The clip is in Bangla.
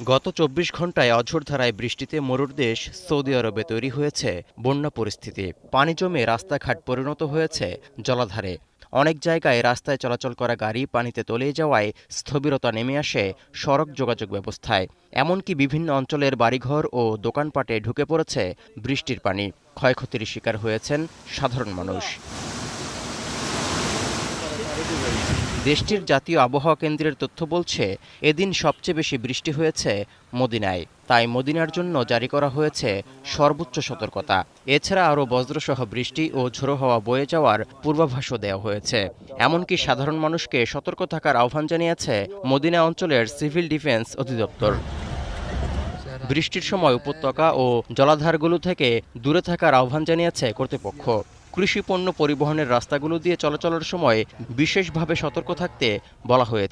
গত ২৪ ঘন্টায় অঝোরধারায় বৃষ্টিতে মরুর দেশ সৌদি আরবে তৈরি হয়েছে বন্যা পরিস্থিতি। পানি জমে রাস্তাঘাট পরিণত হয়েছে জলাধারে। অনেক জায়গায় রাস্তায় চলাচল করা গাড়ি পানিতে তলিয়ে যাওয়ায় স্থবিরতা নেমে আসে সড়ক যোগাযোগ ব্যবস্থায়। এমনকি বিভিন্ন অঞ্চলের বাড়িঘর ও দোকানপাটে ঢুকে পড়েছে বৃষ্টির পানি। ক্ষয়ক্ষতির শিকার হয়েছেন সাধারণ মানুষ। দেশটির জাতীয় আবহাওয়া কেন্দ্রের তথ্য বলছে, এদিন সবচেয়ে বেশি বৃষ্টি হয়েছে মদিনায়। তাই মদিনার জন্য জারি করা হয়েছে সর্বোচ্চ সতর্কতা। এছাড়া আরও বজ্রসহ বৃষ্টি ও ঝোড়ো হাওয়া বয়ে যাওয়ার পূর্বাভাসও দেওয়া হয়েছে। এমনকি সাধারণ মানুষকে সতর্ক থাকার আহ্বান জানিয়েছে মদিনা অঞ্চলের সিভিল ডিফেন্স অধিদপ্তর। বৃষ্টির সময় উপত্যকা ও জলাধারগুলো থেকে দূরে থাকার আহ্বান জানিয়েছে কর্তৃপক্ষ। কৃষি পণ্য পরিবহনের রাস্তাগুলো দিয়ে চলাচলের সময় বিশেষভাবে সতর্ক থাকতে বলা হয়েছে।